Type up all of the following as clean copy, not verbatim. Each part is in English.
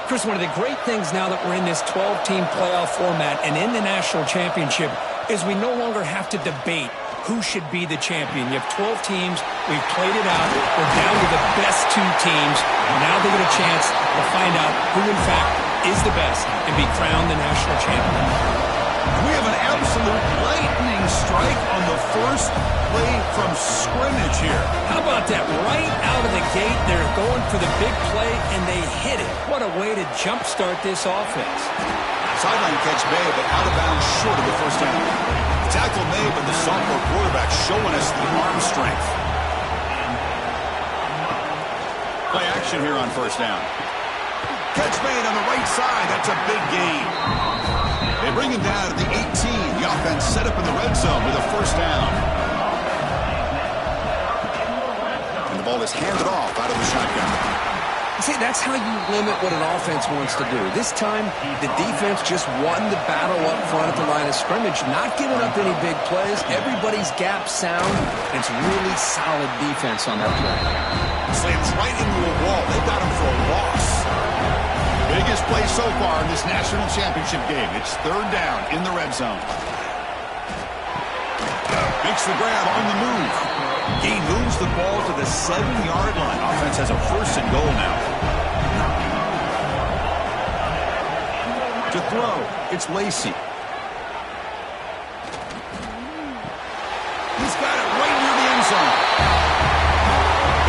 Chris, one of the great things now that we're in this 12-team playoff format and in the national championship is we no longer have to debate who should be the champion. You have 12 teams. We've played it out. We're down to the best 2 teams. Now they get a chance to find out who, in fact, is the best and be crowned the national champion. We have an absolute lightning strike on the first play from scrimmage here. How about that? Right out of the gate, they're going for the big play, and they hit it. What a way to jumpstart this offense. Sideline catch made, but out of bounds short of the first down. Tackle made, but the sophomore quarterback showing us the arm strength. Play action here on first down. Catch made on the right side. That's a big gain. They bring him down to the 18. The offense set up in the red zone with a first down. And the ball is handed off out of the shotgun. See, that's how you limit what an offense wants to do. This time, the defense just won the battle up front at the line of scrimmage, not giving up any big plays. Everybody's gap sound. It's really solid defense on that play. Slams right into a wall. They got him for a loss. Biggest play so far in this national championship game. It's third down in the red zone. Makes the grab on the move. He moves the ball to the 7-yard line. Offense has a first and goal now. To throw, it's Lacy. He's got it right near the end zone.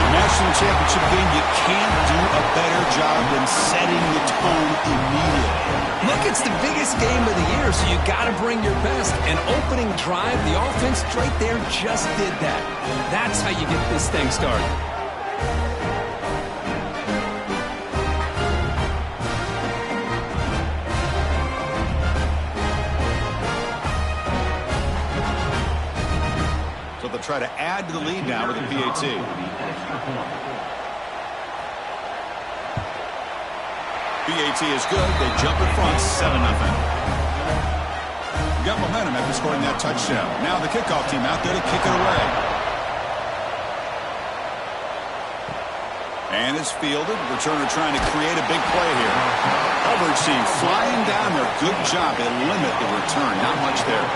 In the national championship game, you can't do a better job than setting the tone immediately. Look, it's the biggest game of the year, so you got to bring your best. An opening drive, the offense right there just did that. That's how you get this thing started. So they'll try to add to the lead now with a PAT. PAT is good. They jump in front, 7-0. Got momentum after scoring that touchdown. Now the kickoff team out there to kick it away. And it's fielded. Returner trying to create a big play here. Coverage team flying down there. Good job. They limit the return. Not much there.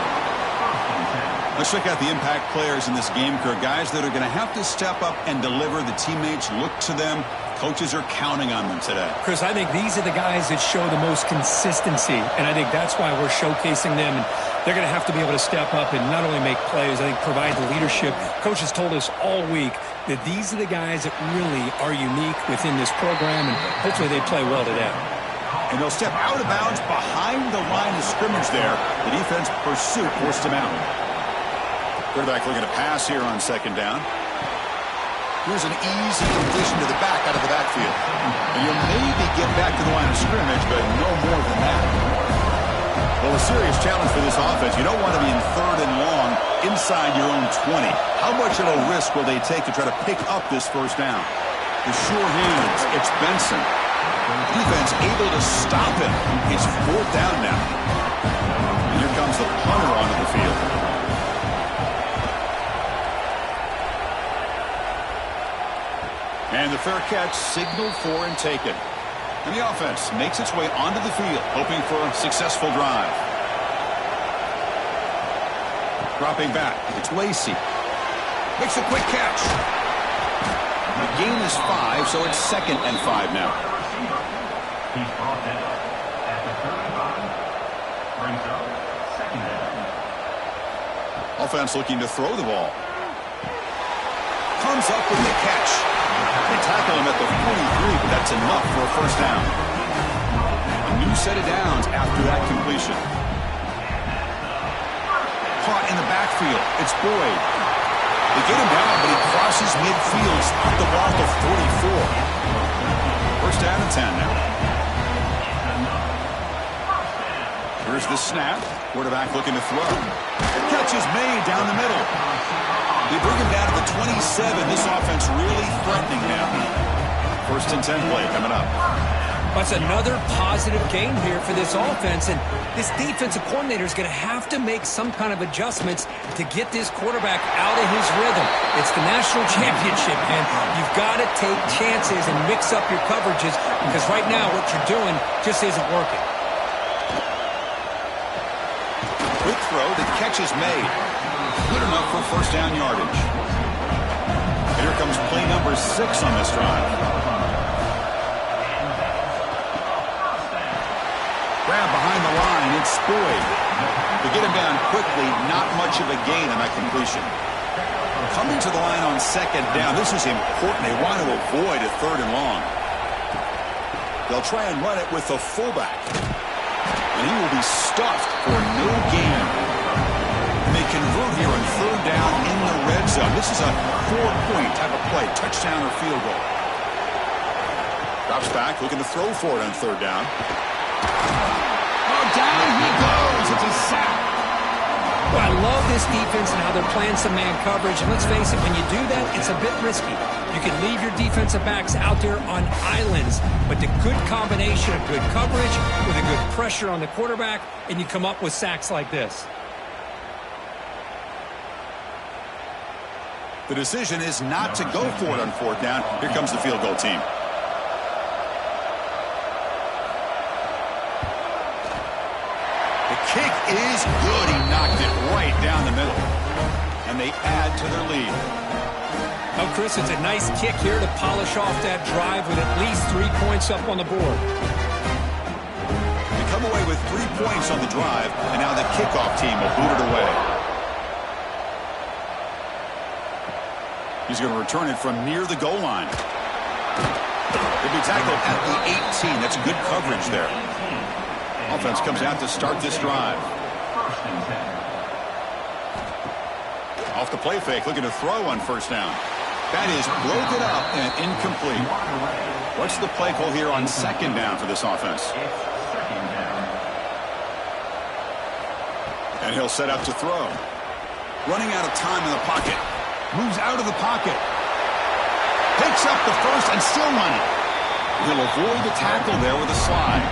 Let's check out the impact players in this game, Kirk. Guys that are going to have to step up and deliver. The teammates look to them. Coaches are counting on them today. Chris, I think these are the guys that show the most consistency, and I think that's why we're showcasing them. And they're going to have to be able to step up and not only make plays, I think provide the leadership. Coaches told us all week that these are the guys that really are unique within this program, and hopefully they play well today. And they'll step out of bounds behind the line of scrimmage there. The defense pursuit forced him out. Quarterback looking to pass here on second down. Here's an easy completion to the back out of the backfield. And you'll maybe get back to the line of scrimmage, but no more than that. Well, a serious challenge for this offense. You don't want to be in third and long inside your own 20. How much of a risk will they take to try to pick up this first down? The sure hands, it's Benson. Defense able to stop him. It's fourth down now. And here comes the punter onto the field. And the fair catch signaled for and taken. And the offense makes its way onto the field, hoping for a successful drive. Dropping back, it's Lacy. Makes a quick catch. The gain is 5, so it's 2nd and 5 now. He's brought that up at the 35. Brings up 2nd down. Offense looking to throw the ball. Comes up with the catch. They tackle him at the 43, but that's enough for a first down. A new set of downs after that completion. Caught in the backfield. It's Boyd. They get him down, but he crosses midfield. Spot the ball to 44. First down and 10 now. Here's the snap. Quarterback looking to throw. Catch is made down the middle. They bring him down to the 27. This offense really threatening now. First and 10 play coming up. That's another positive gain here for this offense, and this defensive coordinator is going to have to make some kind of adjustments to get this quarterback out of his rhythm. It's the national championship, and you've got to take chances and mix up your coverages because right now what you're doing just isn't working. Quick throw, the catch is made. Good enough for first down yardage. Here comes play number 6 on this drive. Grab behind the line, it's Boyd. To get him down quickly, not much of a gain on that completion. Coming to the line on second down, this is important. They want to avoid a 3rd and long. They'll try and run it with the fullback. And he will be stuffed for no gain. And they convert here on 3rd down in the red zone. This is a 4-point type of play, touchdown or field goal. Drops back, looking to throw for it on 3rd down. Down he goes. It's a sack. Well, I love this defense and how they're playing some man coverage. And let's face it, when you do that, it's a bit risky. You can leave your defensive backs out there on islands, but the good combination of good coverage with a good pressure on the quarterback, and you come up with sacks like this. The decision is not to go for it on 4th down. Here comes the field goal team. Kick is good. He knocked it right down the middle. And they add to their lead. Oh, Chris, it's a nice kick here to polish off that drive with at least 3 points up on the board. They come away with 3 points on the drive, and now the kickoff team will boot it away. He's going to return it from near the goal line. He'll be tackled at the 18. That's good coverage there. Offense comes out to start this drive. Off the play fake, looking to throw on 1st down. That is broken up and incomplete. What's the play call here on 2nd down for this offense? And he'll set up to throw. Running out of time in the pocket. Moves out of the pocket. Picks up the first and still running. He'll avoid the tackle there with a slide.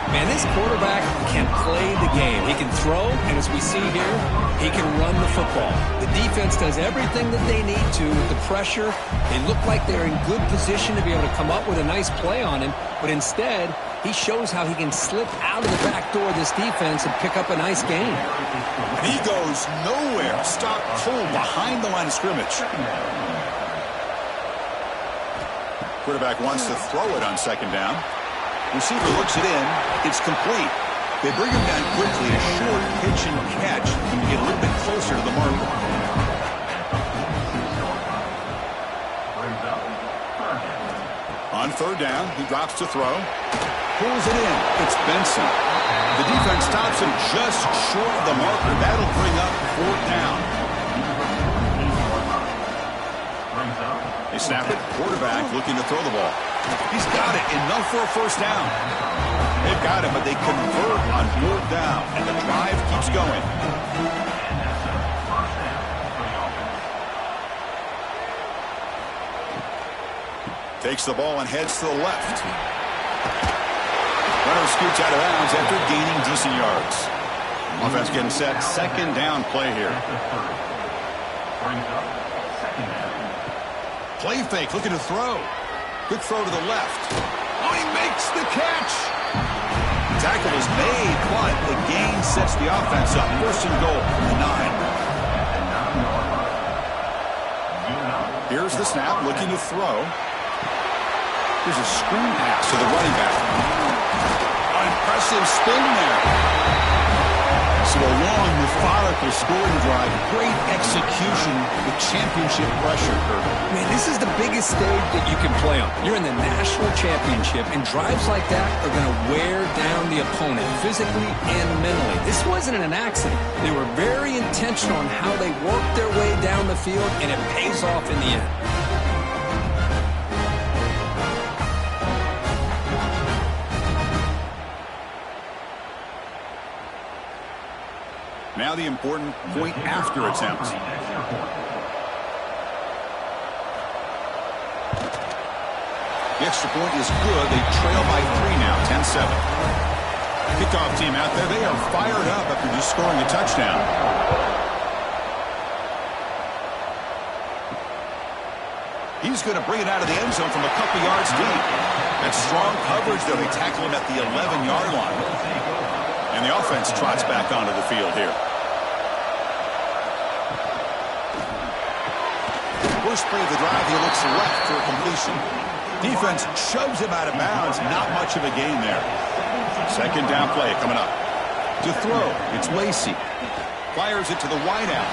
Man, this quarterback can play the game. He can throw, and as we see here, he can run the football. The defense does everything that they need to with the pressure. They look like they're in good position to be able to come up with a nice play on him, but instead, he shows how he can slip out of the back door of this defense and pick up a nice gain. And he goes nowhere. Stop cold behind the line of scrimmage. Quarterback wants to throw it on 2nd down. Receiver looks it in. It's complete. They bring him down quickly. A short pitch and catch. He can get a little bit closer to the marker. On 3rd down, he drops to throw. Pulls it in. It's Benson. The defense stops him just short of the marker. That'll bring up 4th down. They snap it. Quarterback looking to throw the ball. He's got it. Enough for a 1st down. They've got it, but they convert on 4th down, and the drive keeps going. Takes the ball and heads to the left. Runner scoots out of bounds after gaining decent yards. Offense getting set. 2nd down play here. Play fake, looking to throw. Good throw to the left. Oh, he makes the catch. Tackle is made, but the gain sets the offense up. 1st and goal from the 9. Here's the snap, looking to throw. Here's a screen pass to the running back. Impressive spin there. So a long, methodical scoring drive. Great execution with championship pressure, Kirk. Man, this is the biggest stage that you can play on. You're in the national championship, and drives like that are going to wear down the opponent physically and mentally. This wasn't an accident. They were very intentional on how they worked their way down the field, and it pays off in the end. Now the important point after attempt. extra point is good. They trail by 3 now, 10-7. Kickoff team out there, they are fired up after just scoring a touchdown. He's going to bring it out of the end zone from a couple yards deep. That's strong coverage, though. They tackle him at the 11-yard line. And the offense trots back onto the field here. First play of the drive, he looks left for a completion. Defense shoves him out of bounds. Not much of a gain there. Second down play coming up. To throw, it's Lacy. Fires it to the wideout.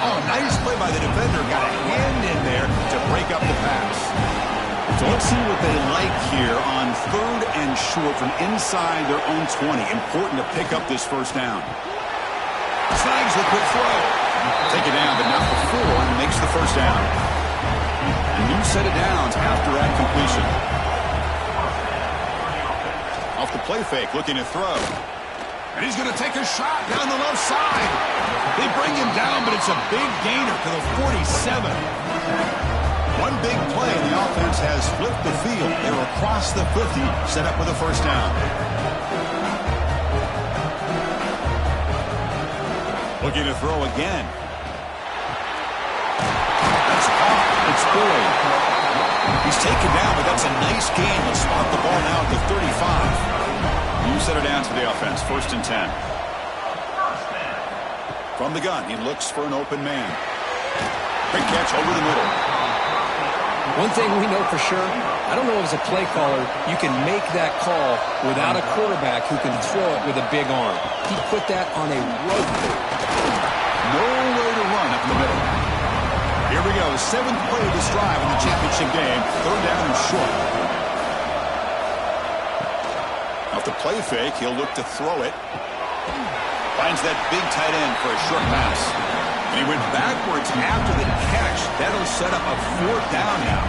Oh, nice play by the defender. Got a hand in there to break up the pass. So let's see what they like here on 3rd and short from inside their own 20. Important to pick up this first down. Snags the quick throw. Take it down, but not before, and makes the first down. A new set of downs after that completion. Off the play fake, looking to throw. And he's going to take a shot down the left side. They bring him down, but it's a big gainer to the 47. One big play, the offense has flipped the field. They're across the 50, set up with a first down. Looking to throw again. That's caught. It's Boyd. He's taken down, but that's a nice gain. He'll spot the ball now at the 35. New set of downs for the offense. 1st and 10. From the gun, he looks for an open man. Great catch over the middle. One thing we know for sure, I don't know as a play caller, you can make that call without a quarterback who can throw it with a big arm. He put that on a rope. Nowhere to run up in the middle. Here we go, 7th play of this drive in the championship game. 3rd down and short. Off the play fake, he'll look to throw it. Finds that big tight end for a short pass. And he went backwards after the catch. That'll set up a 4th down now.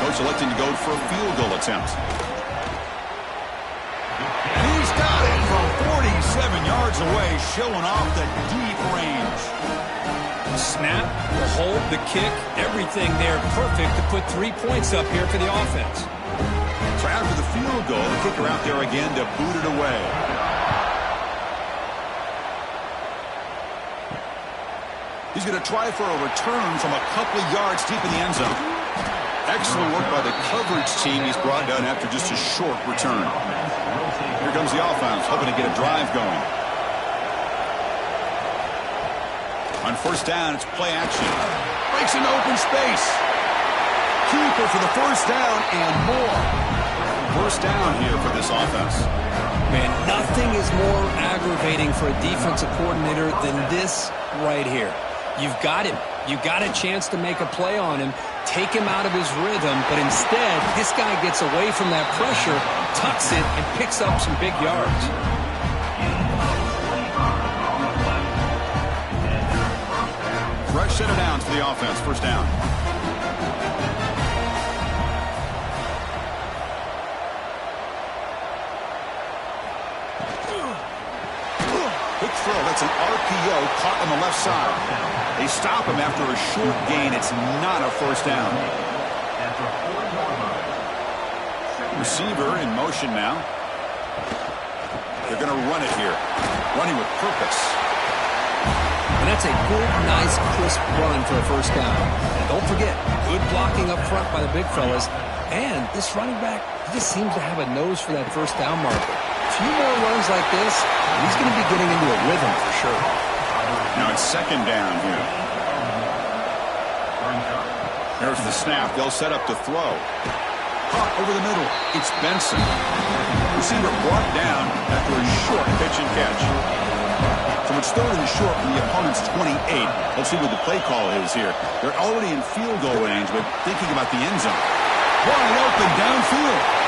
Coach electing to go for a field goal attempt. And he's got it from 47 yards away, showing off the deep range. Snap, the hold, the kick, everything there perfect to put 3 points up here for the offense. So after the field goal, the kicker out there again to boot it away. He's going to try for a return from a couple of yards deep in the end zone. Excellent work by the coverage team. He's brought down after just a short return. Here comes the offense, hoping to get a drive going. On 1st down, it's play action. Breaks into open space. Keeper for the 1st down and more. 1st down here for this offense. Man, nothing is more aggravating for a defensive coordinator than this right here. You've got him. You got a chance to make a play on him, take him out of his rhythm, but instead, this guy gets away from that pressure, tucks it, and picks up some big yards. Fresh set of downs for the offense. 1st down. Quick throw. That's an RPO caught on the left side. They stop him after a short gain. It's not a 1st down. Receiver in motion now. They're going to run it here. Running with purpose. And that's a good, nice, crisp run for a 1st down. And don't forget, good blocking up front by the big fellas. And this running back, he just seems to have a nose for that 1st down marker. A few more runs like this, and he's going to be getting into a rhythm for sure. Now it's 2nd down here. There's the snap. They'll set up to throw. Caught over the middle. It's Benson. Receiver brought down after a short pitch and catch. So it's 3rd and short from the opponent's 28. Let's see what the play call is here. They're already in field goal range, but thinking about the end zone. Wide open downfield.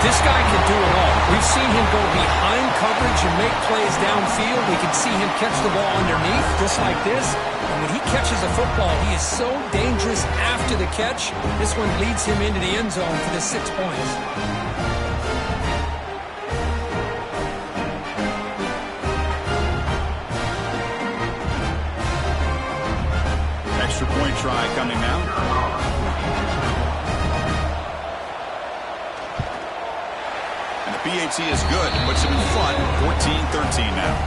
This guy can do it all. We've seen him go behind coverage and make plays downfield. We can see him catch the ball underneath, just like this. And when he catches a football, he is so dangerous after the catch. This one leads him into the end zone for the 6 points. Extra point try coming now. PAT is good. Puts him in front, 14-13 now.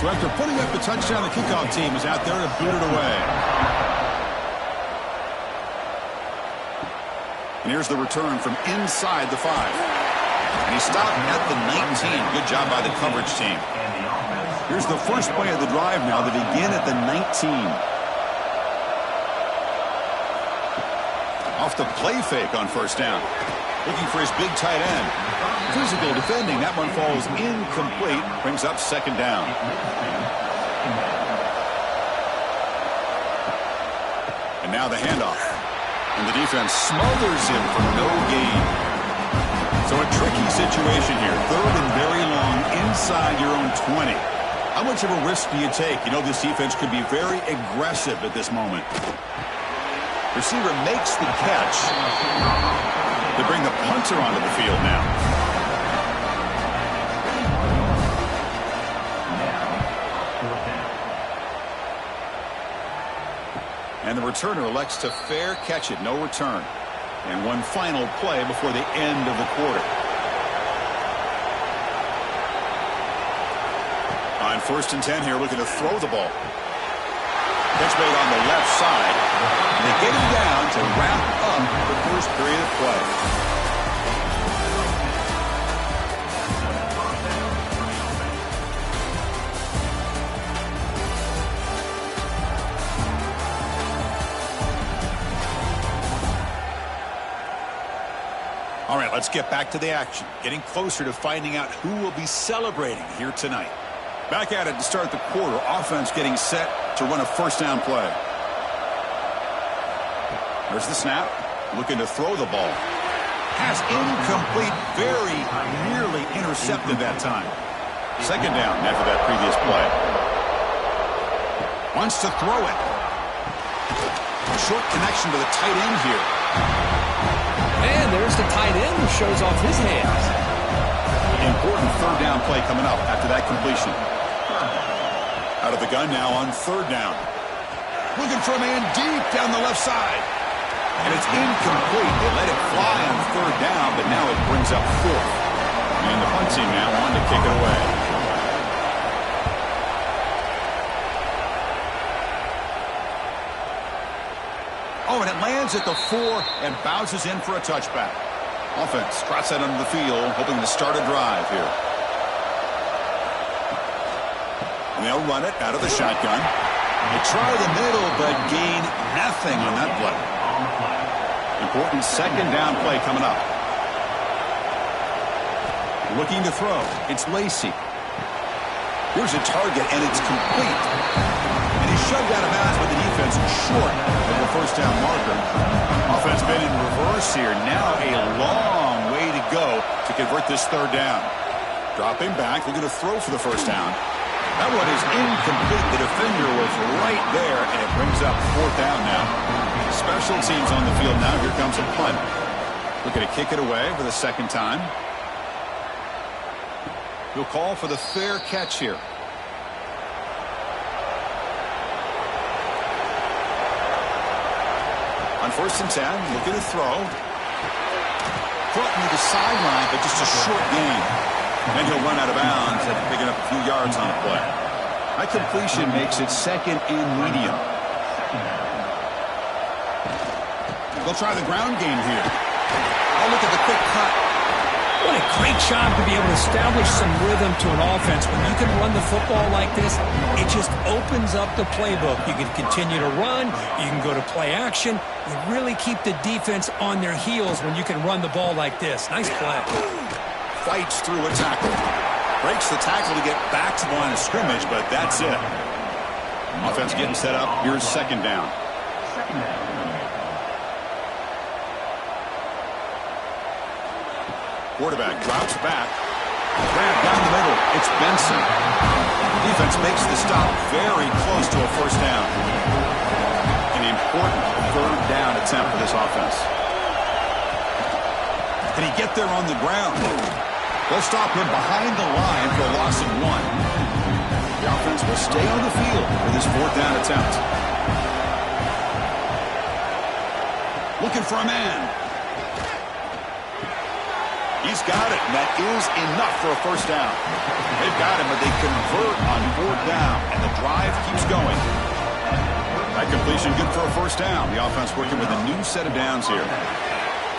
So after putting up the touchdown, the kickoff team is out there to boot it away. And here's the return from inside the 5. And he stopped at the 19. Good job by the coverage team. Here's the first play of the drive now. They begin at the 19. Off the play fake on first down. Looking for his big tight end. Physical defending. That one falls incomplete. Brings up second down. And now the handoff. And the defense smothers him for no gain. So a tricky situation here. Third and very long inside your own 20. How much of a risk do you take? You know this defense could be very aggressive at this moment. Receiver makes the catch. They bring the punter onto the field now. And the returner elects to fair catch it. No return. And one final play before the end of the quarter. On first and 10 here, looking to throw the ball. Catch made on the left side. And they get him down to wrap up the first period of play. All right, let's get back to the action. Getting closer to finding out who will be celebrating here tonight. Back at it to start the quarter. Offense getting set to run a first down play. There's the snap. Looking to throw the ball. Pass incomplete. Very nearly intercepted that time. Second down after that previous play. Wants to throw it. A short connection to the tight end here. And there's the tight end who shows off his hands. Important third down play coming up after that completion. Out of the gun now on third down. Looking for a man deep down the left side. And it's incomplete. They let it fly on third down, but now it brings up fourth. And the punt team now on to kick it away. Oh, and it lands at the 4 and bounces in for a touchback. Offense trots that under the field, hoping to start a drive here. And they'll run it out of the shotgun. They try the middle, but gain nothing on that play. Important second down play coming up. Looking to throw. It's Lacy. Here's a target, and it's complete. And he's shoved out of bounds by the defense short of the first down marker. Offense been in reverse here. Now a long way to go to convert this third down. Dropping back, looking to throw for the first down. That one is incomplete. The defender was right there, and it brings up fourth down now. Special teams on the field now. Here comes a punt. Looking to kick it away for the second time. He'll call for the fair catch here. On first and 10, looking to throw. Caught near the sideline, but just a short gain. And he'll run out of bounds after picking up a few yards on the play. That completion makes it second and medium. They'll try the ground game here. Oh, look at the quick cut. What a great job to be able to establish some rhythm to an offense. When you can run the football like this, it just opens up the playbook. You can continue to run. You can go to play action. You really keep the defense on their heels when you can run the ball like this. Nice play. Fights through a tackle. Breaks the tackle to get back to the line of scrimmage, but that's it. Offense getting set up. Here's second down. Quarterback drops back. Grab down the middle. It's Benson. Defense makes the stop very close to a first down. An important third down attempt for this offense. Can he get there on the ground? They'll stop him behind the line for a loss of 1. The offense will stay on the field for this fourth down attempt. Looking for a man. He's He's got it, and that is enough for a first down. They've got him, but they convert on fourth down, and the drive keeps going. That completion good for a first down. The offense working with a new set of downs here.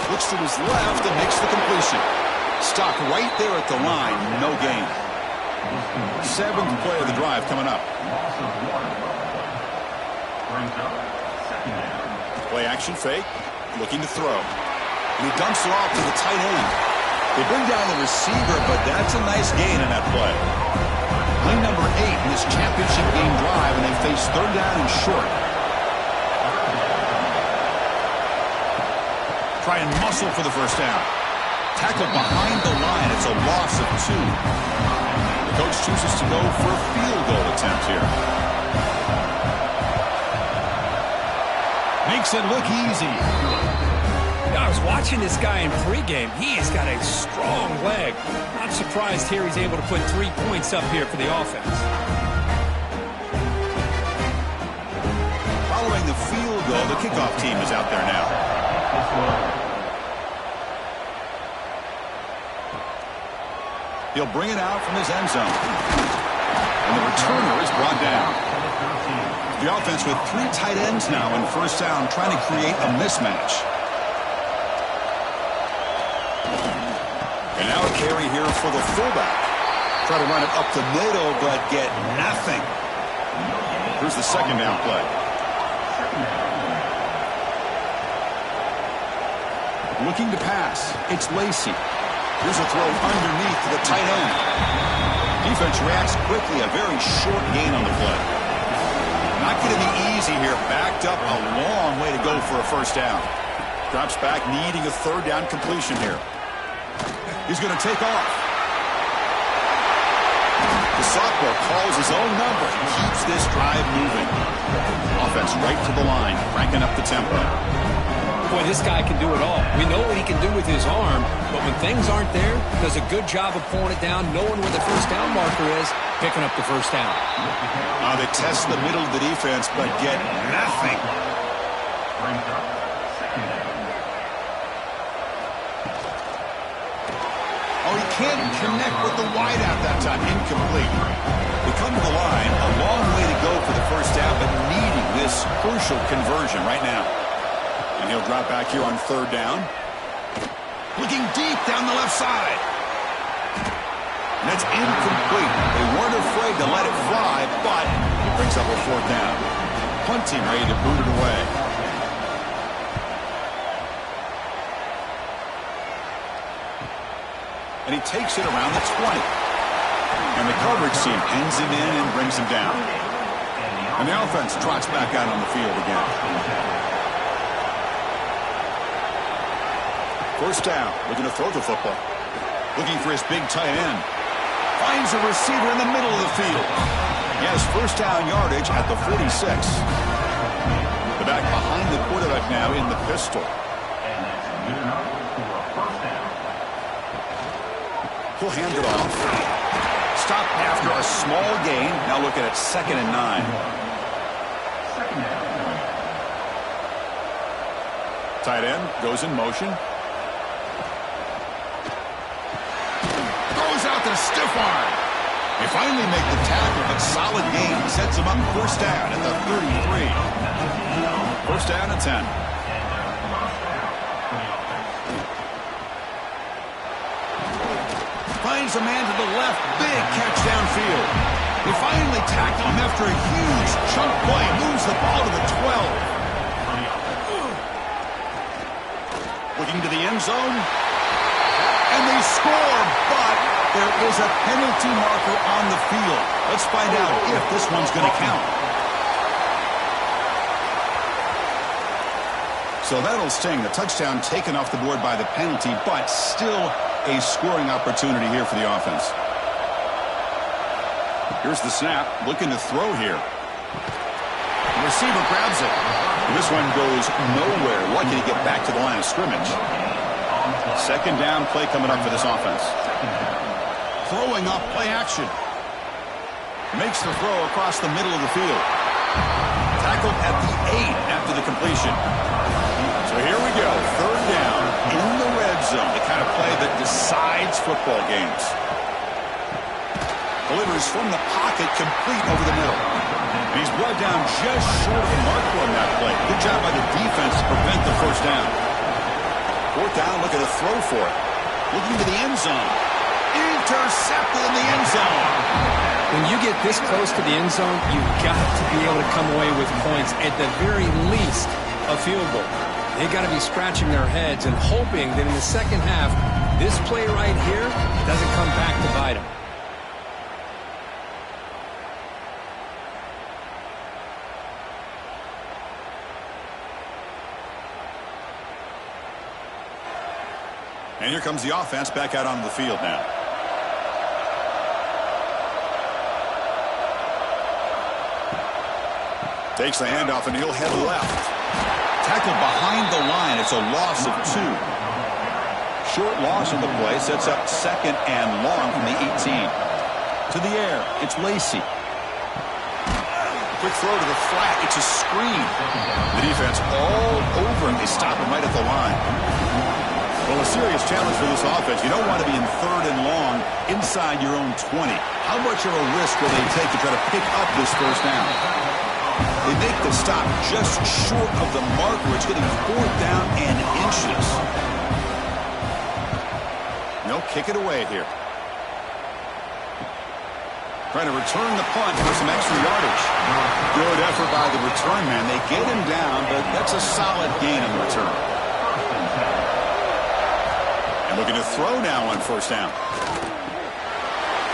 Looks to his left and makes the completion. Stopped right there at the line, no gain. Seventh play of the drive coming up. Play action fake, looking to throw. And he dumps it off to the tight end. They bring down the receiver, but that's a nice gain in that play. Play number 8 in this championship game drive, and they face third down and short. Try and muscle for the first down. Tackled behind the line. It's a loss of 2. The coach chooses to go for a field goal attempt here. Makes it look easy. I was watching this guy in pregame. He has got a strong leg. Not surprised here he's able to put 3 points up here for the offense. Following the field goal, the kickoff team is out there now. He'll bring it out from his end zone. And the returner is brought down. The offense with 3 tight ends now in first down, trying to create a mismatch. And now a carry here for the fullback. Try to run it up the middle, but get nothing. Here's the second down play. Looking to pass. It's Lacy. Here's a throw underneath to the tight end. Defense reacts quickly. A very short gain on the play. Not going to be easy here. Backed up a long way to go for a first down. Drops back, needing a third down completion here. He's going to take off. The sophomore calls his own number. Keeps this drive moving. Offense right to the line, cranking up the tempo. Boy, this guy can do it all. We know what he can do with his arm, but when things aren't there, does a good job of pulling it down, knowing where the first down marker is, picking up the first down. They test the middle of the defense, but get nothing. He can't connect with the wideout that time. Incomplete. They come to the line, a long way to go for the first down, but needing this crucial conversion right now. And he'll drop back here on third down. Looking deep down the left side. And that's incomplete. They weren't afraid to let it fly, but it brings up a fourth down. Punt team ready to boot it away. And he takes it around the 20. And the coverage team pins him in and brings him down. And the offense trots back out on the field again. First down, looking to throw the football. Looking for his big tight end. Finds a receiver in the middle of the field. He has first down yardage at the 46. The back behind the quarterback now in the pistol. And that's good enough for a first down. He'll hand it off. Stop after a small gain. Now looking at 2nd and 9. Second down. Tight end goes in motion. Throws out the stiff arm. They finally make the tackle, but solid gain sets him up first down at the 33. First down and 10. Finds a man to the left. Big catch downfield. They finally tackle him after a huge chunk play. Moves the ball to the 12. Looking to the end zone. And they score, but there is a penalty marker on the field. Let's find out if this one's going to count. So that'll sting. The touchdown taken off the board by the penalty, but still a scoring opportunity here for the offense. Here's the snap. Looking to throw here. The receiver grabs it. And this one goes nowhere. Lucky to get back to the line of scrimmage. Second down play coming up for this offense. Throwing off play action. Makes the throw across the middle of the field. Tackled at the 8 after the completion. So here we go. Third down in the red zone, the kind of play that decides football games. Delivers from the pocket, complete over the middle. He's brought down just short of the marker on that play. Good job by the defense to prevent the first down. Fourth down, looking to throw for it. Looking to the end zone. Intercepted in the end zone. When you get this close to the end zone, you've got to be able to come away with points, at the very least, a field goal. They've got to be scratching their heads and hoping that in the second half, this play right here doesn't come back to bite them. And here comes the offense back out onto the field now. Takes the handoff, and he'll head left. Tackled behind the line. It's a loss of 2. Short loss of the play sets up second and long from the 18. To the air, it's Lacy. Quick throw to the flat. It's a screen. The defense all over him. They stop him right at the line. Well, a serious challenge for this offense. You don't want to be in third and long inside your own 20. How much of a risk will they take to try to pick up this first down? They make the stop just short of the marker. It's getting 4th down and inches. No, kick it away here. Trying to return the punt for some extra yardage. Good effort by the return man. They get him down, but that's a solid gain on the return. And looking to throw now on first down.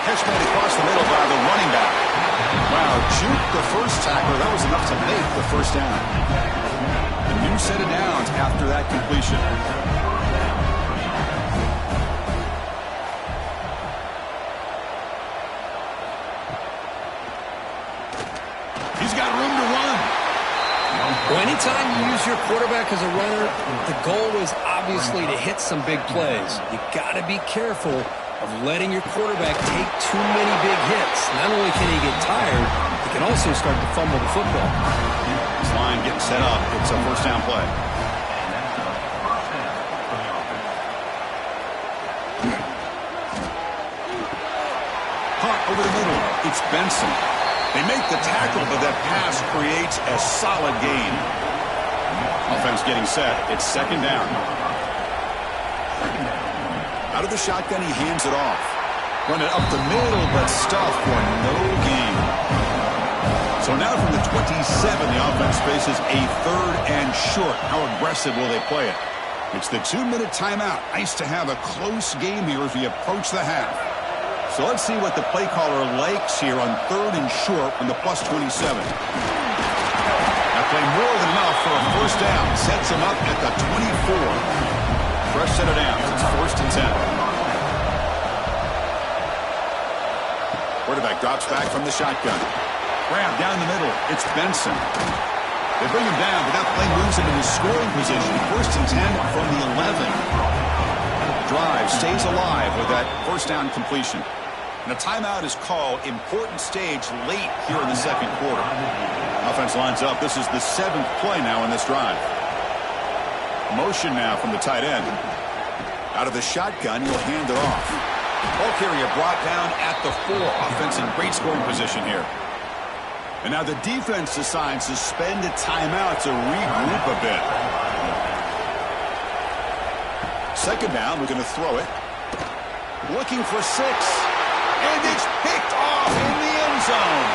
Catch made across the middle by the running back. Wow, juked the first tackler. That was enough to make the first down. A new set of downs after that completion. He's got room to run. Well, anytime you use your quarterback as a runner, the goal is obviously to hit some big plays. You got to be careful of letting your quarterback take too many big hits. Not only can he get tired, he can also start to fumble the football. This line getting set up. It's a first down play. Punt over the middle. It's Benson. They make the tackle, but that pass creates a solid gain. Offense getting set. It's second down. Out of the shotgun, he hands it off. Run it up the middle, but stuffed for no gain. So now from the 27, the offense faces a 3rd and short. How aggressive will they play it? It's the 2-minute timeout. Nice to have a close game here as we approach the half. So let's see what the play caller likes here on 3rd and short from the +27. That play more than enough for a first down. Sets him up at the 24. Fresh set of downs. It's 1st and 10. Quarterback drops back from the shotgun. Grab down the middle. It's Benson. They bring him down, but that play moves him into scoring position. 1st and 10 from the 11. Drive stays alive with that first down completion. And a timeout is called. Important stage late here in the second quarter. Offense lines up. This is the 7th play now in this drive. Motion now from the tight end. Out of the shotgun, he'll hand it off. Ball carrier brought down at the 4. Offense in great scoring position here. And now the defense decides to spend a timeout to regroup a bit. Second down, we're going to throw it. Looking for 6. And it's picked off in the end zone.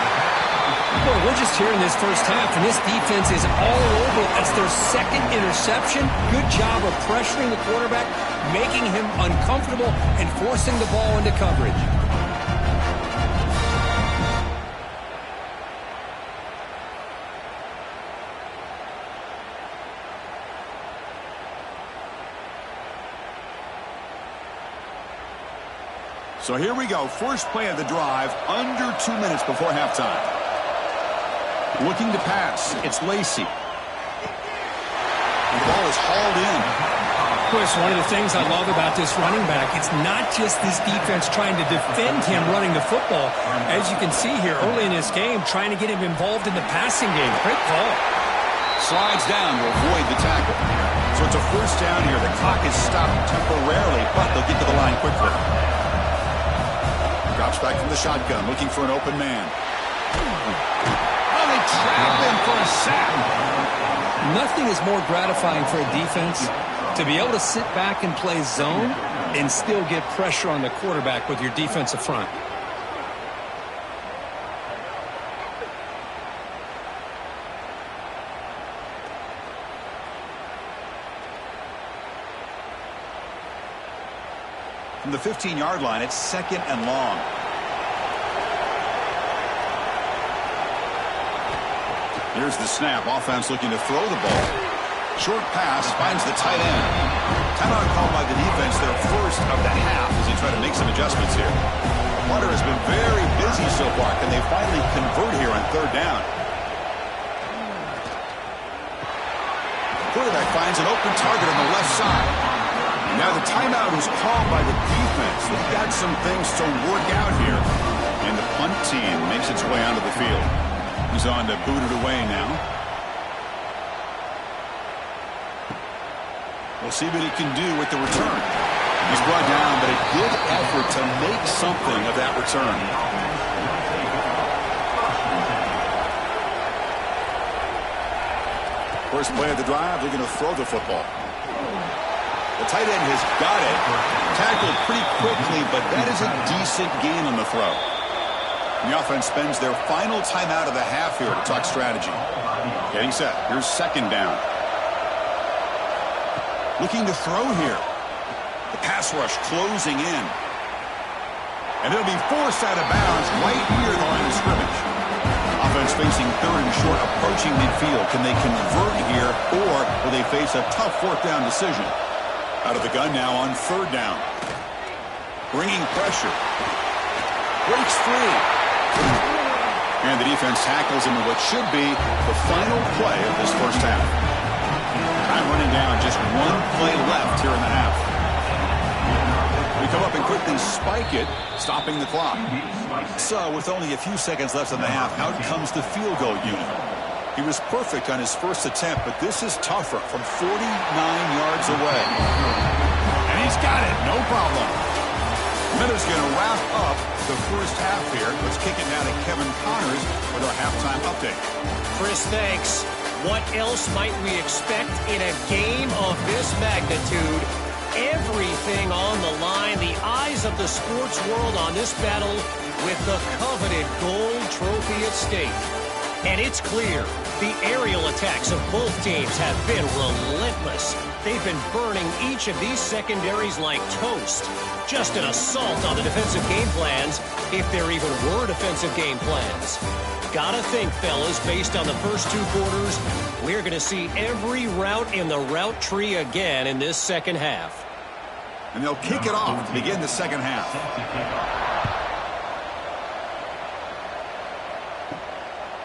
Well, we're just here in this first half, and this defense is all over. That's their 2nd interception. Good job of pressuring the quarterback, making him uncomfortable, and forcing the ball into coverage. So here we go. First play of the drive, under 2 minutes before halftime. Looking to pass. It's Lacy. The ball is hauled in. Chris, one of the things I love about this running back, it's not just this defense trying to defend him running the football. As you can see here early in this game, trying to get him involved in the passing game. Great call. Slides down to avoid the tackle. So it's a first down here. The clock is stopped temporarily, but they'll get to the line quickly. Drops back from the shotgun, looking for an open man. Oh, they trap him for a sack. Nothing is more gratifying for a defense to be able to sit back and play zone and still get pressure on the quarterback with your defensive front. From the 15-yard line, it's 2nd and long. Here's the snap. Offense looking to throw the ball. Short pass finds the tight end. Timeout called by the defense, their first of the half, as they try to make some adjustments here. Water has been very busy so far. Can they finally convert here on 3rd down? Quarterback finds an open target on the left side. Now the timeout is called by the defense. They've got some things to work out here. And the punt team makes its way onto the field. He's on to boot it away now. We'll see what he can do with the return. He's brought down, but a good effort to make something of that return. First play of the drive, they're going to throw the football. The tight end has got it. Tackled pretty quickly, but that is a decent gain on the throw. And the offense spends their final timeout of the half here to talk strategy. Getting set. Here's 2nd down. Looking to throw here. The pass rush closing in. And it'll be forced out of bounds right near the line of scrimmage. Offense facing 3rd and short, approaching midfield. Can they convert here, or will they face a tough 4th down decision? Out of the gun now on 3rd down. Bringing pressure. Breaks free. And the defense tackles him in what should be the final play of this first half. Time running down, just 1 play left here in the half. We come up and quickly spike it, stopping the clock. So with only a few seconds left in the half, out comes the field goal unit. He was perfect on his first attempt, but this is tougher from 49 yards away. And he's got it, no problem. Miller's going to wrap up the first half here. Let's kick it now to Kevin Connors with our halftime update. Chris, thanks. What else might we expect in a game of this magnitude? Everything on the line, the eyes of the sports world on this battle with the coveted gold trophy at stake. And it's clear, the aerial attacks of both teams have been relentless. They've been burning each of these secondaries like toast. Just an assault on the defensive game plans, if there even were defensive game plans. Gotta think, fellas, based on the first 2 quarters, we're going to see every route in the route tree again in this second half. And they'll kick it off to begin the second half.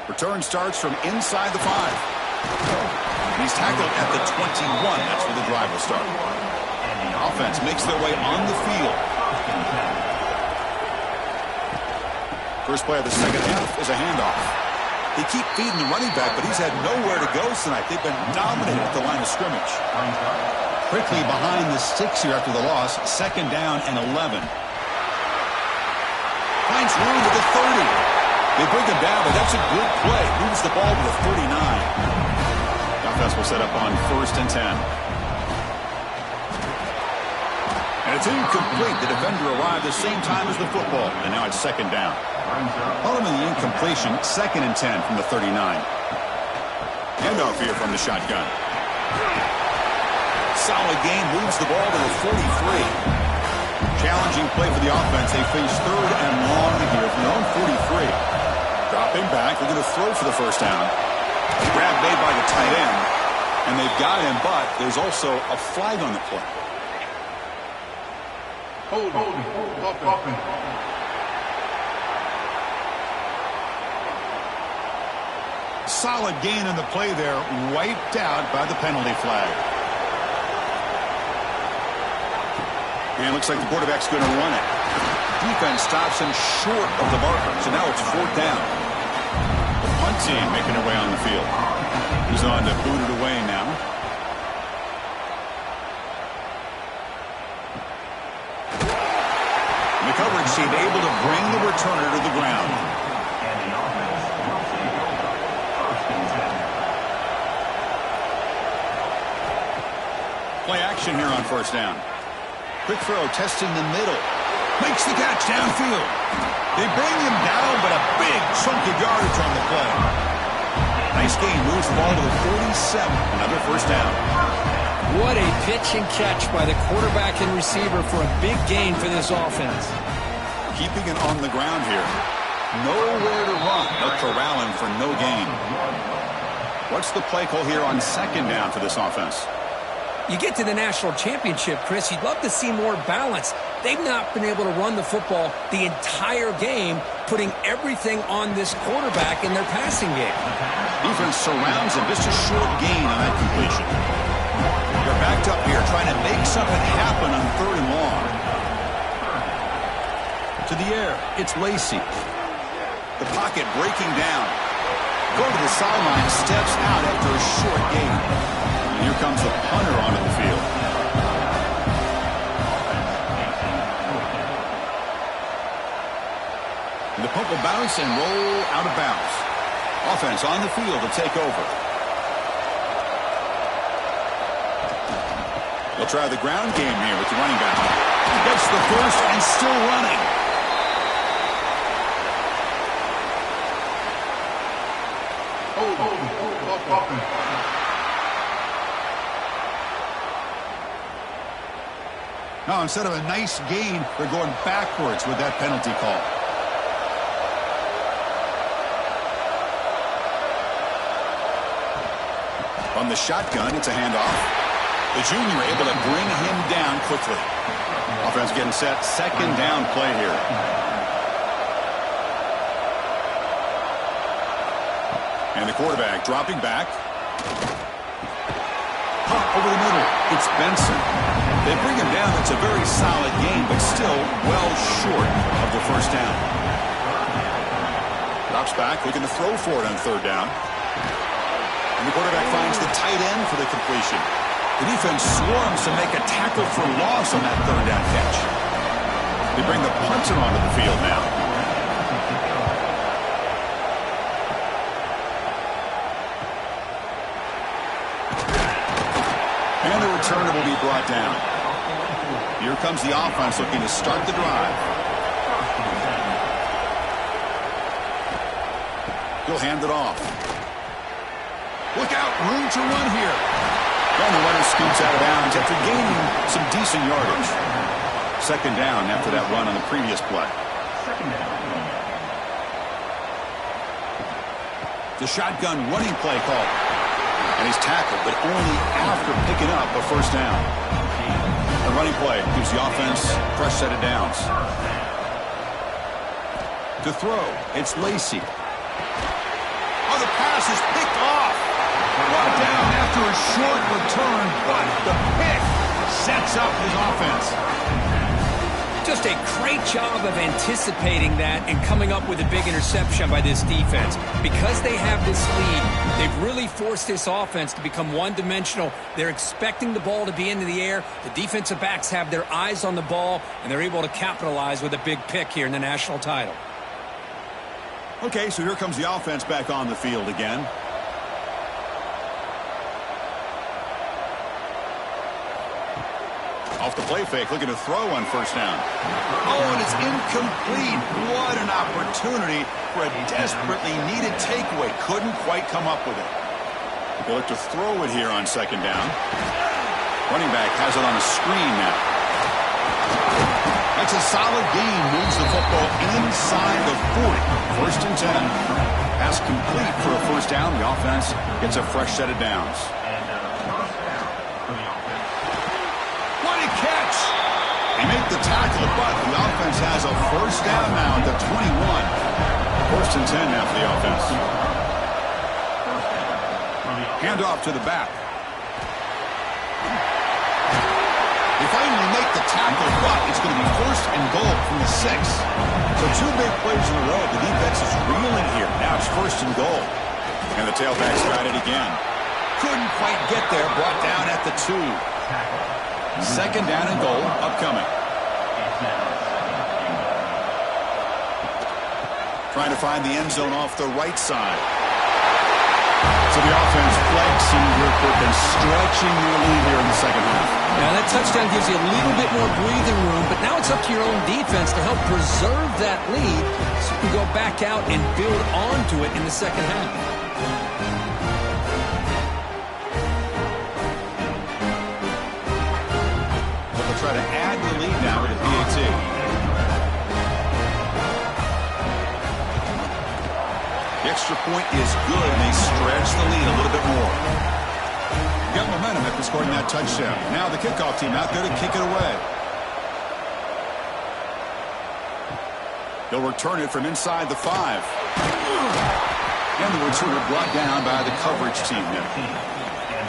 Return starts from inside the 5. He's tackled at the 21. That's where the drive will start. And the offense makes their way on the field. First play of the second half is a handoff. They keep feeding the running back, but he's had nowhere to go tonight. They've been dominated at the line of scrimmage. Quickly behind the sticks here after the loss. 2nd down and 11. Finds room to the 30. They bring him down, but that's a good play. Moves the ball to the 39. The offense will set up on 1st and 10. And it's incomplete. The defender arrived the same time as the football, and now it's 2nd down. Following the incompletion, 2nd and 10 from the 39. Handoff here from the shotgun. Solid gain, moves the ball to the 43. Challenging play for the offense. They face 3rd and long here from their own 43. Dropping back, they're going to throw for the first down. Grab made by the tight end, and they've got him, but there's also a flag on the play. Holding. Solid gain in the play there, wiped out by the penalty flag. And it looks like the quarterback's going to run it. Defense stops him short of the marker, so now it's 4th down. The punt team making their way on the field. He's on to boot it away now. The coverage team able to bring the returner to the ground. And the offense will take over. First and 10. Play action here on first down. Quick throw, testing the middle. Makes the catch downfield. They bring him down, but a big chunk of yardage on the play. Nice gain, moves the ball to the 47. Another first down. What a pitch and catch by the quarterback and receiver for a big gain for this offense. Keeping it on the ground here. Nowhere to run. They'll corral him for no gain. What's the play call here on second down for this offense? You get to the national championship, Chris, you'd love to see more balance. They've not been able to run the football the entire game, putting everything on this quarterback in their passing game. Defense surrounds him. Just a short gain on that completion. They're backed up here trying to make something happen on third and long. To the air, it's Lacy. The pocket breaking down. Go to the sideline, steps out after a short gain. And here comes the punter onto the field. And the punt will bounce and roll out of bounds. Offense on the field to take over. They'll try the ground game here with the running back. He gets the first and still running. Now, instead of a nice gain, they're going backwards with that penalty call. On the shotgun, it's a handoff. The junior able to bring him down quickly. Offense getting set. Second down play here. And the quarterback dropping back. Pop over the middle. It's Benson. They bring him down. It's a very solid game, but still well short of the first down. Drops back, looking to throw for it on third down. And the quarterback finds the tight end for the completion. The defense swarms to make a tackle for loss on that third down catch. They bring the punter onto the field now. And the returner will be brought down. Here comes the offense looking to start the drive. He'll hand it off. Look out, room to run here. And the runner scoots out of bounds after gaining some decent yardage. Second down after that run on the previous play. The shotgun running play call. And he's tackled, but only after picking up a first down. The running play gives the offense a fresh set of downs. To throw, it's Lacy. Oh, the pass is picked off. Brought down after a short return, but the pick sets up his offense. Just a great job of anticipating that and coming up with a big interception by this defense. Because they have this lead, they've really forced this offense to become one-dimensional. They're expecting the ball to be into the air. The defensive backs have their eyes on the ball, and they're able to capitalize with a big pick here in the national title. Okay, so here comes the offense back on the field again. Off the play fake, looking to throw on first down. Oh, and it's incomplete. What an opportunity for a desperately needed takeaway. Couldn't quite come up with it. They look to throw it here on second down. Running back has it on a screen now. That's a solid gain. Moves the football inside the 40. First and 10. Pass complete for a first down. The offense gets a fresh set of downs. Catch. They make the tackle, but the offense has a first down now at the 21. First and 10 now for the offense. Hand off to the back. They finally make the tackle, but it's going to be first and goal from the 6. So two big plays in a row. The defense is reeling here. Now it's first and goal. And the tailback's got it again. Couldn't quite get there. Brought down at the 2. Second down and goal upcoming. trying to find the end zone off the right side. So the offense flexing real quick and stretching your lead here in the second half. Now that touchdown gives you a little bit more breathing room, but now it's up to your own defense to help preserve that lead so you can go back out and build onto it in the second half. They'll try to add the lead now with a PAT. The extra point is good, and they stretch the lead a little bit more. Got momentum after scoring that touchdown. Now the kickoff team out there to kick it away. They'll return it from inside the 5. And the returner brought down by the coverage team there.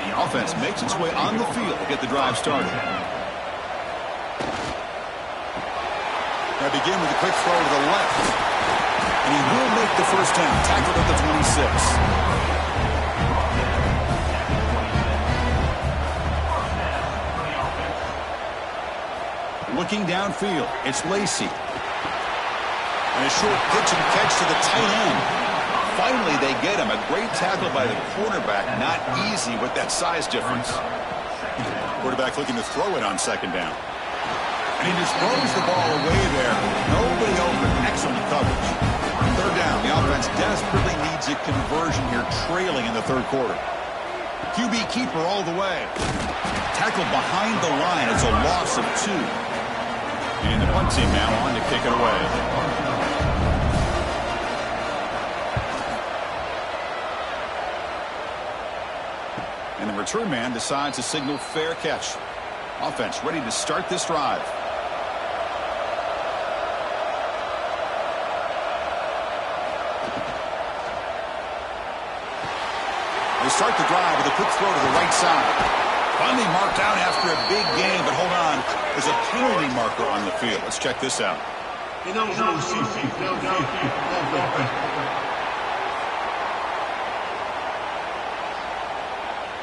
The offense makes its way on the field to get the drive started. They begin with a quick throw to the left. And he will make the first down, tackled at the 26. Looking downfield, it's Lacy. And a short pitch and catch to the tight end. Finally, they get him. A great tackle by the quarterback. Not easy with that size difference. Quarterback looking to throw it on second down. And he just throws the ball away there. Nobody open. Excellent coverage. Third down. The offense desperately needs a conversion here, trailing in the third quarter. QB keeper all the way. Tackled behind the line. It's a loss of 2. And the punt team now on to kick it away. And the return man decides to signal fair catch. Offense ready to start this drive. They start the drive with a quick throw to the right side. Finally marked out after a big gain, but hold on. There's a penalty marker on the field. Let's check this out.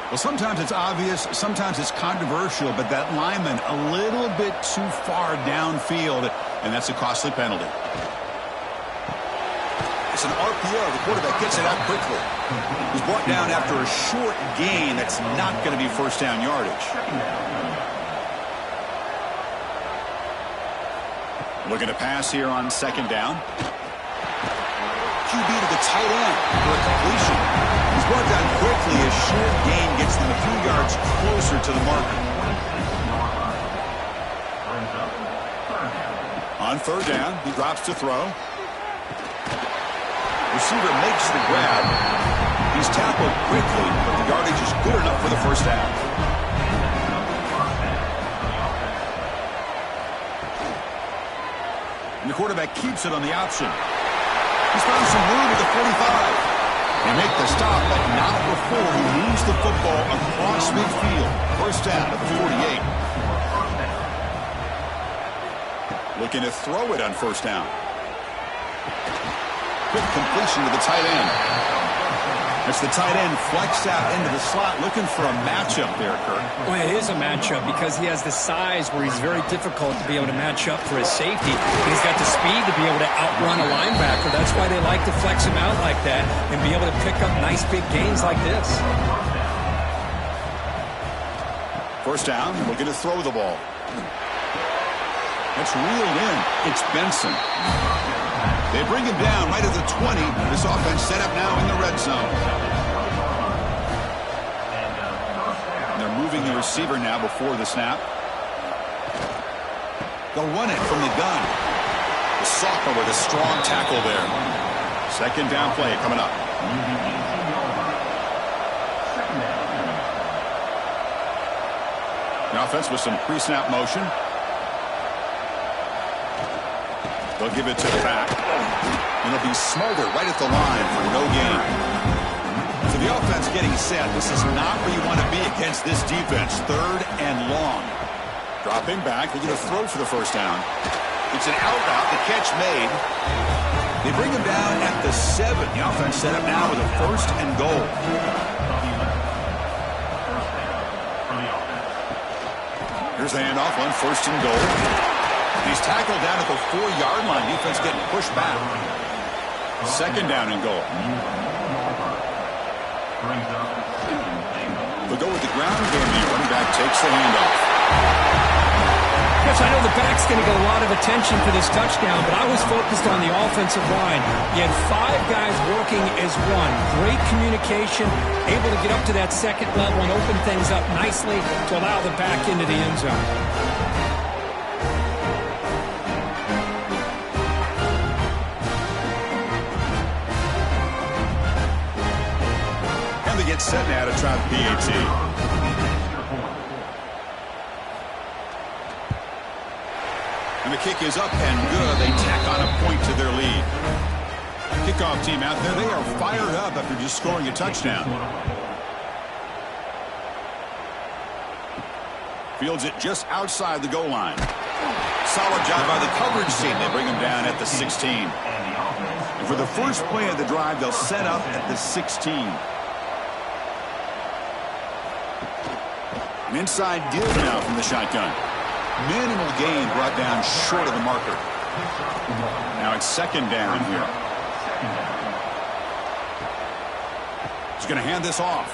Well, sometimes it's obvious, sometimes it's controversial, but that lineman a little bit too far downfield, and that's a costly penalty. It's an RPO. The quarterback gets it out quickly. He's brought down after a short gain. That's not going to be first down yardage. Looking to pass here on second down. QB to the tight end for a completion. He's brought down quickly. A short gain gets them a few yards closer to the marker. On third down, he drops to throw. Receiver makes the grab. He's tackled quickly, but the yardage is good enough for the first down. And the quarterback keeps it on the option. He's found some room at the 45. They make the stop, but not before he moves the football across midfield. First down at the 48. Looking to throw it on first down. Quick completion to the tight end. It's the tight end flexed out into the slot, looking for a matchup there, Kirk. Well, it is a matchup because he has the size where he's very difficult to be able to match up for his safety. And he's got the speed to be able to outrun a linebacker. That's why they like to flex him out like that and be able to pick up nice big gains like this. First down, looking to throw the ball. That's reeled in. It's Benson. They bring him down right at the 20. This offense set up now in the red zone. And they're moving the receiver now before the snap. They'll run it from the gun. The sophomore with a strong tackle there. Second down play coming up. The offense with some pre-snap motion. They'll give it to the back. And it'll be Smolder right at the line for no gain. So the offense getting set. This is not where you want to be against this defense. Third and long. Dropping back. They're going to throw for the first down. It's an out route. The catch made. They bring him down at the 7. The offense set up now with a first and goal. Here's the handoff on first and goal. He's tackled down at the 4-yard line. Defense getting pushed back. Second down and goal. Brings up They'll go with the ground game. The running back takes the handoff. Yes, I know the back's going to get a lot of attention for this touchdown, but I was focused on the offensive line. You had 5 guys working as one. Great communication, able to get up to that second level and open things up nicely to allow the back into the end zone. And they get set now to try the PAT. And the kick is up and good. They tack on a point to their lead. Kickoff team out there. They are fired up after just scoring a touchdown. Fields it just outside the goal line. Solid job by the coverage team. They bring him down at the 16. And for the first play of the drive, they'll set up at the 16. An inside give now from the shotgun. Minimal gain brought down short of the marker. Now it's second down here. He's going to hand this off.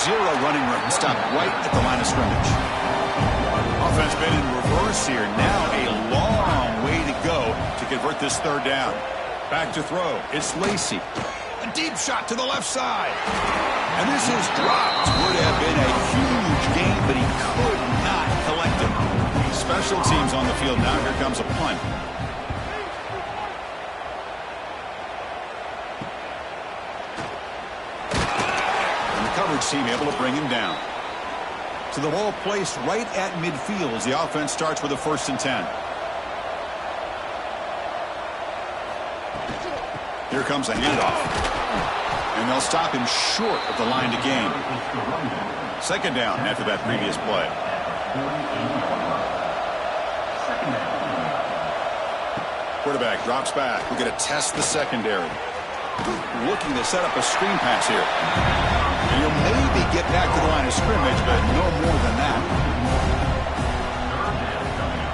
0 running room. Stopped right at the line of scrimmage. Offense been in reverse here. Now a long way to go to convert this third down. Back to throw. It's Lacy. A deep shot to the left side. And this is dropped. Would have been a huge gain, but he could not collect it. Special teams on the field now. Here comes a punt. And the coverage team able to bring him down. So the ball placed right at midfield as the offense starts with a 1st and 10. Here comes a handoff. And they'll stop him short of the line to gain. Second down after that previous play. Quarterback drops back. We're going to test the secondary. Looking to set up a screen pass here. And you'll maybe get back to the line of scrimmage, but no more than that.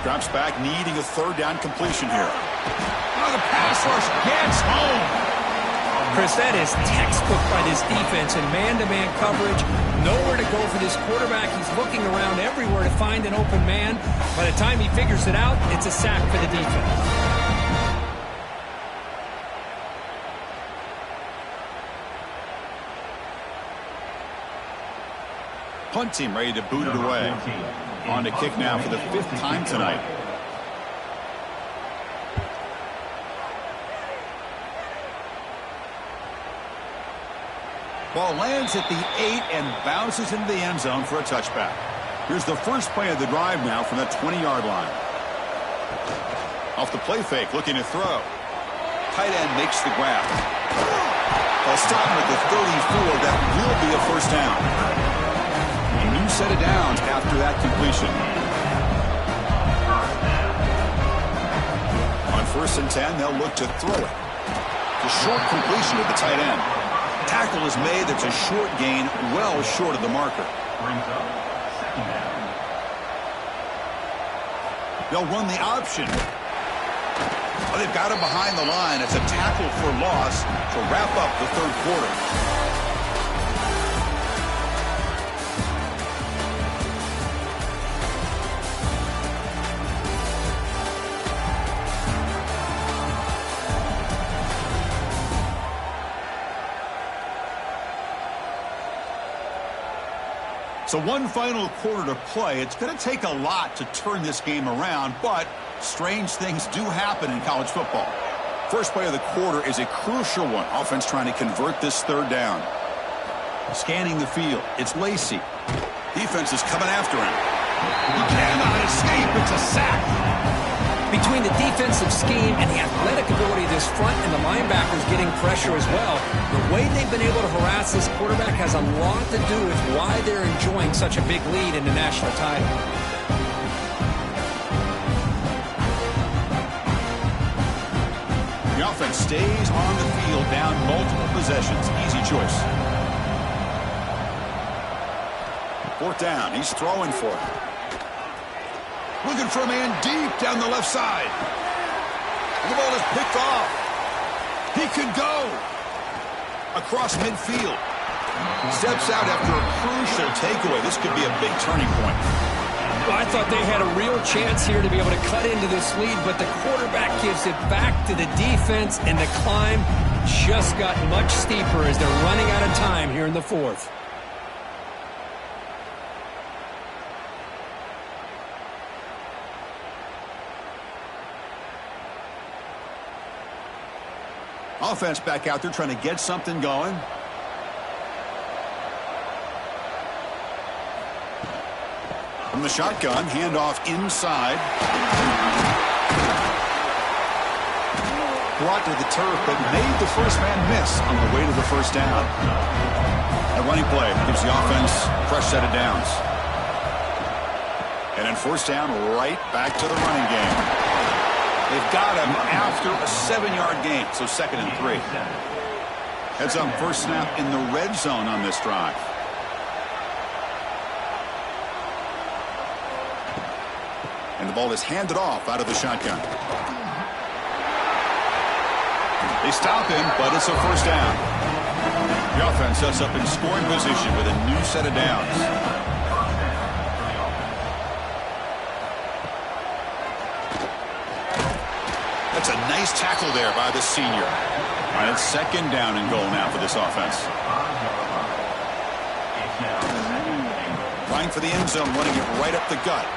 Drops back, needing a 3rd down completion here. Oh, the pass rush gets home. Chris, that is textbook by this defense in man-to-man coverage. Nowhere to go for this quarterback. He's looking around everywhere to find an open man. By the time he figures it out, it's a sack for the defense. Punt team ready to boot it away. On to kick now for the 5th time tonight. Ball lands at the 8 and bounces into the end zone for a touchback. Here's the first play of the drive now from the 20-yard line. Off the play fake, looking to throw. Tight end makes the grab. They'll stop him at the 34. That will be a 1st down. A new set of downs after that completion. On 1st and 10, they'll look to throw it. The short completion to the tight end. Tackle is made. That's a short gain, well short of the marker. brings up second down. They'll run the option. Oh, they've got him behind the line. It's a tackle for loss to wrap up the 3rd quarter. So one final quarter to play. It's going to take a lot to turn this game around, but strange things do happen in college football. First play of the quarter is a crucial one. Offense trying to convert this 3rd down. Scanning the field. It's Lacy. Defense is coming after him. He cannot escape. It's a sack. Between the defensive scheme and the athletic ability of this front and the linebackers getting pressure as well, the way they've been able to harass this quarterback has a lot to do with why they're enjoying such a big lead in the national title. The offense stays on the field, down multiple possessions. Easy choice. 4th down. He's throwing for it. Looking for a man deep down the left side. And the ball is picked off. He could go across midfield. Steps out after a crucial takeaway. This could be a big turning point. Well, I thought they had a real chance here to be able to cut into this lead, but the quarterback gives it back to the defense, and the climb just got much steeper as they're running out of time here in the fourth. Offense back out there trying to get something going. From the shotgun, handoff inside. Brought to the turf, but made the first man miss on the way to the first down. A running play gives the offense a fresh set of downs. And then first down, right back to the running game. They've got him after a 7-yard gain, so 2nd and 3. Heads up, first snap in the red zone on this drive. And the ball is handed off out of the shotgun. They stop him, but it's a first down. The offense sets up in scoring position with a new set of downs. That's a nice tackle there by the senior. All right, it's 2nd down and goal now for this offense. Trying for the end zone, running it right up the gut.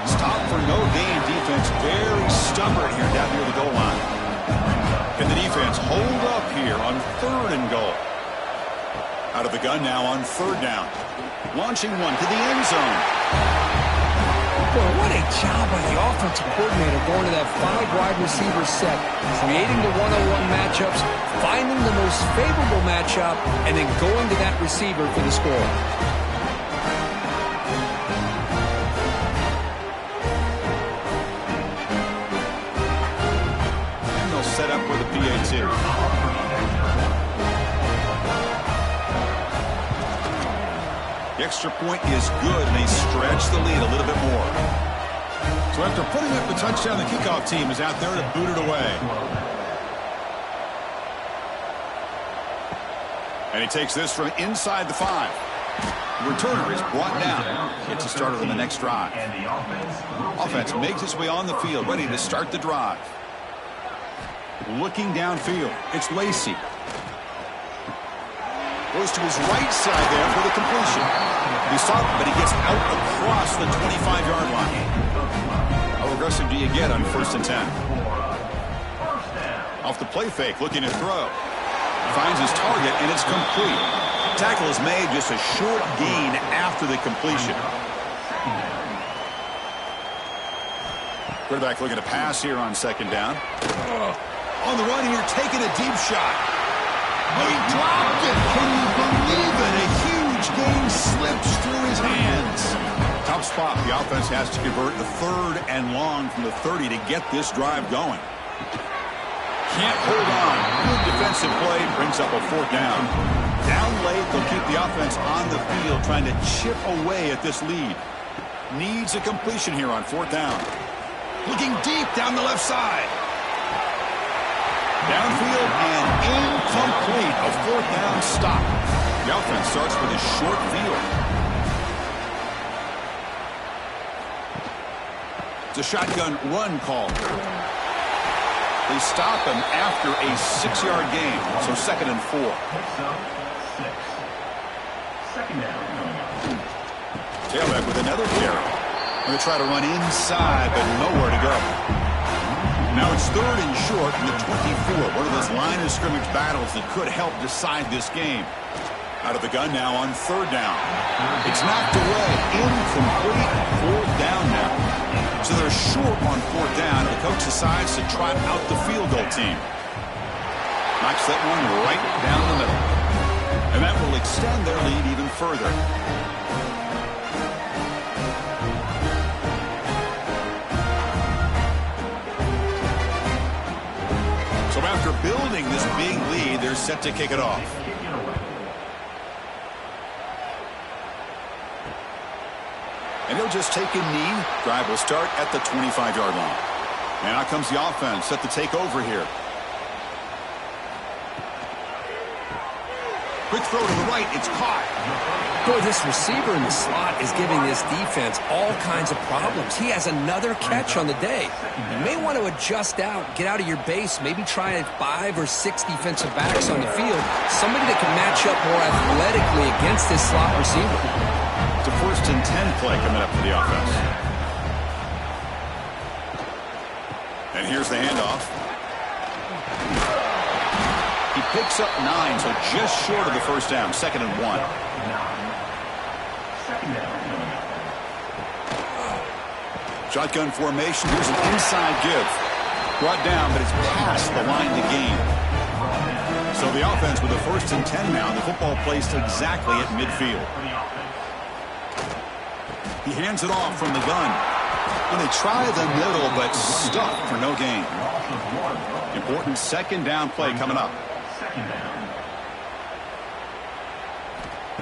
Stop for no gain. Defense very stubborn here down near the goal line. Can the defense hold up here on 3rd and goal? Out of the gun now on 3rd down. Launching one to the end zone. Well, what a job by the offensive coordinator going to that 5-wide receiver set, creating the one-on-one matchups, finding the most favorable matchup, and then going to that receiver for the score. And they'll set up with a PAT. The extra point is good, and they stretch the lead a little bit more. So after putting up the touchdown, the kickoff team is out there to boot it away. And he takes this from inside the 5. The returner is brought down. Gets a starter on the next drive. Offense makes its way on the field, ready to start the drive. Looking downfield, it's Lacey. Goes to his right side there for the completion. He stopped, but he gets out across the 25-yard line. How aggressive do you get on 1st and 10? Off the play fake, looking to throw. Finds his target, and it's complete. Tackle is made, just a short gain after the completion. Quarterback looking to pass here on 2nd down. On the run here, taking a deep shot. Oh, he dropped it. Can you believe it? A huge gain slips through his hands. Tough spot. The offense has to convert the 3rd and long from the 30 to get this drive going. Can't hold on. Good defensive play. Brings up a 4th down. Down late, they'll keep the offense on the field trying to chip away at this lead. Needs a completion here on 4th down. Looking deep down the left side. Downfield and incomplete. A 4th down stop. The offense starts with a short field. It's a shotgun run call. They stop him after a 6-yard gain. So 2nd and 4. Tailback with another carry. Going to try to run inside, but nowhere to go. Now it's 3rd and short from the 24. One of those line of scrimmage battles that could help decide this game. Out of the gun now on 3rd down. It's knocked away. Incomplete. 4th down now. So they're short on 4th down. The coach decides to trot out the field goal team. Knocks that one right down the middle. And that will extend their lead even further. So after building this big lead, they're set to kick it off. And he'll just take a knee. Drive will start at the 25-yard line. And out comes the offense set to take over here. Quick throw to the right. It's caught. Boy, this receiver in the slot is giving this defense all kinds of problems. He has another catch on the day. You may want to adjust out, get out of your base, maybe try 5 or 6 defensive backs on the field, somebody that can match up more athletically against this slot receiver. It's a 1st and 10 play coming up for the offense. And here's the handoff. He picks up 9, so just short of the 1st down. 2nd and 1. Shotgun formation. Here's an inside give. Brought down, but it's past the line to gain. So the offense with a 1st and 10 now. The football placed exactly at midfield. He hands it off from the gun. And they try the middle, but stuffed for no gain. Important 2nd down play coming up.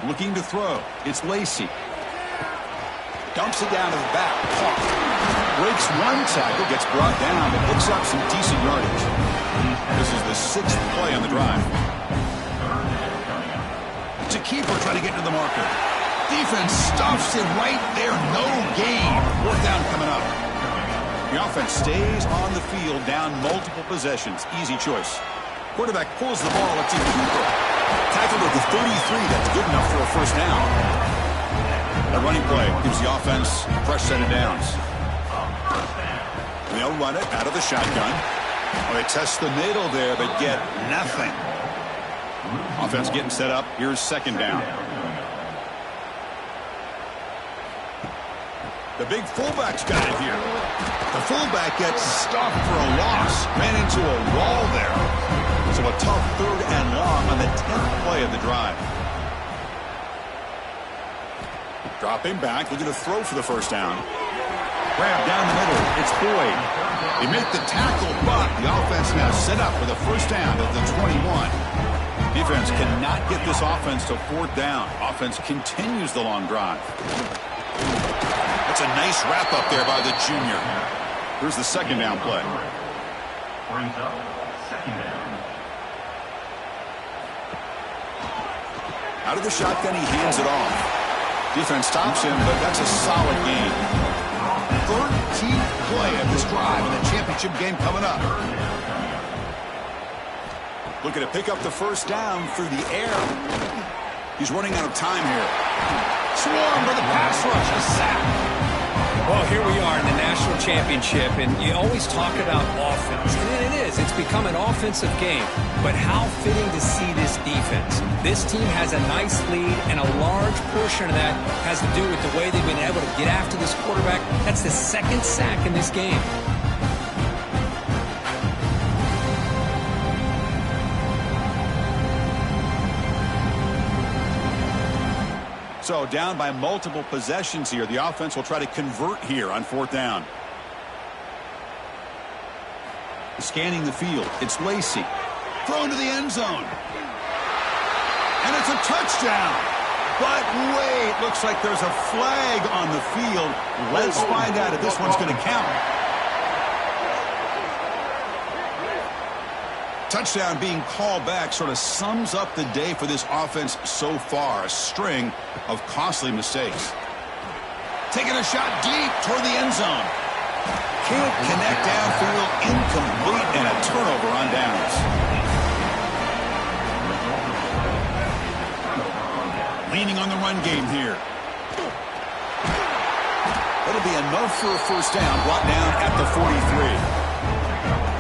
Looking to throw. It's Lacy. Dumps it down to the back. Breaks one tackle, gets brought down, but picks up some decent yardage. This is the 6th play on the drive. It's a keeper trying to get to the marker. Defense stuffs him right there. No gain. 4th down coming up. The offense stays on the field, down multiple possessions. Easy choice. Quarterback pulls the ball. It's a keeper. Tackled at the 33. That's good enough for a 1st down. A running play gives the offense a fresh set of downs. They'll run it out of the shotgun. Well, they test the middle there, but get nothing. Offense getting set up. Here's 2nd down. The big fullback's got it here. The fullback gets stuffed for a loss. Ran into a wall there. So a tough 3rd and long on the 10th play of the drive. Dropping back, looking to throw for the 1st down. Grab down the middle. It's Boyd. They make the tackle, but the offense now set up for the 1st down at the 21. Defense cannot get this offense to 4th down. Offense continues the long drive. That's a nice wrap up there by the junior. Here's the 2nd down play. Brings up 2nd down. Out of the shotgun, he hands it off. Defense stops him, but that's a solid gain. 13th play of this drive in the championship game coming up. Looking to pick up the 1st down through the air. He's running out of time here. Swarmed with a pass rush, a sack. Well, here we are in the national championship, and you always talk about offense. And it is. It's become an offensive game. But how fitting to see this defense. This team has a nice lead, and a large portion of that has to do with the way they've been able to get after this quarterback. That's the 2nd sack in this game. So down by multiple possessions here. The offense will try to convert here on 4th down. Scanning the field. It's Lacy. Thrown to the end zone. And it's a touchdown. But wait, looks like there's a flag on the field. Let's find out if this one's going to count. Touchdown being called back sort of sums up the day for this offense so far. A string of costly mistakes. Taking a shot deep toward the end zone. Can't connect downfield, incomplete, and a turnover on downs. Leaning on the run game here. That'll be enough for a 1st down, brought down at the 43.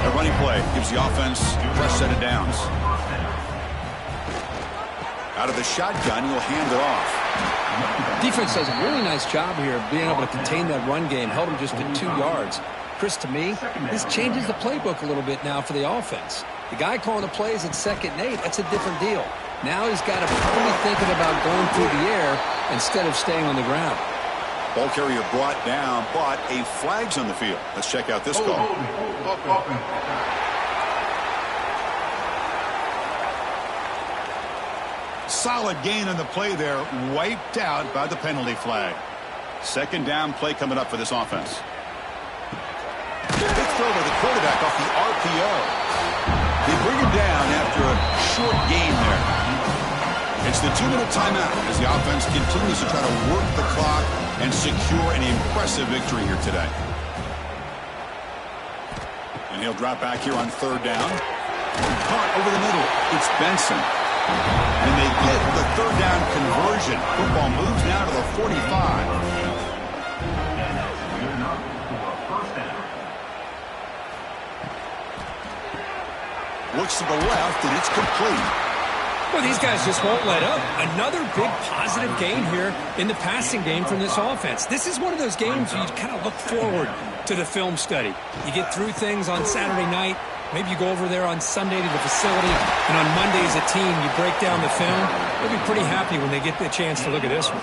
A running play gives the offense a fresh set of downs. Out of the shotgun, he'll hand it off. Defense does a really nice job here of being able to contain that run game. Held him just at 2 yards. Chris, to me, this changes the playbook a little bit now for the offense. The guy calling the plays at 2nd and 8, that's a different deal. Now he's got to probably thinking about going through the air instead of staying on the ground. Ball carrier brought down, but a flag's on the field. Let's check out this call. Solid gain on the play there, wiped out by the penalty flag. 2nd down play coming up for this offense. Big throw to the quarterback off the RPO. They bring him down after a short gain there. It's the 2-minute timeout as the offense continues to try to work the clock and secure an impressive victory here today. And he'll drop back here on 3rd down. Caught over the middle. It's Benson. And they get the 3rd down conversion. Football moves now to the 45. And that's good enough for a first down. Looks to the left, and it's complete. Well, these guys just won't let up. Another big positive gain here in the passing game from this offense. This is one of those games where you kind of look forward to the film study. You get through things on Saturday night. Maybe you go over there on Sunday to the facility, and on Monday as a team, you break down the film. They'll be pretty happy when they get the chance to look at this one.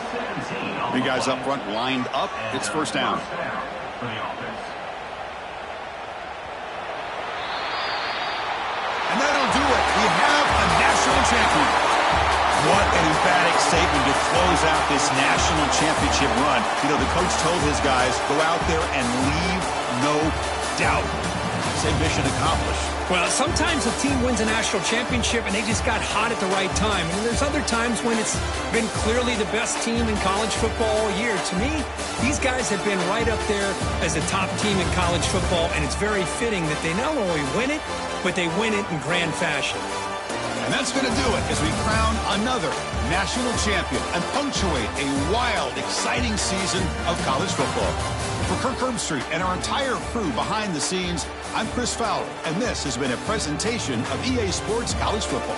Big guys up front lined up. It's 1st down. For the offense. And that'll do it. We have a national champion. What an emphatic statement to close out this national championship run. You know, the coach told his guys, go out there and leave no doubt. Say mission accomplished. Well, sometimes a team wins a national championship and they just got hot at the right time. And there's other times when it's been clearly the best team in college football all year. To me, these guys have been right up there as the top team in college football, and it's very fitting that they not only win it, but they win it in grand fashion. And that's going to do it as we crown another national champion and punctuate a wild, exciting season of college football. For Kirk Herbstreit and our entire crew behind the scenes, I'm Chris Fowler, and this has been a presentation of EA Sports College Football.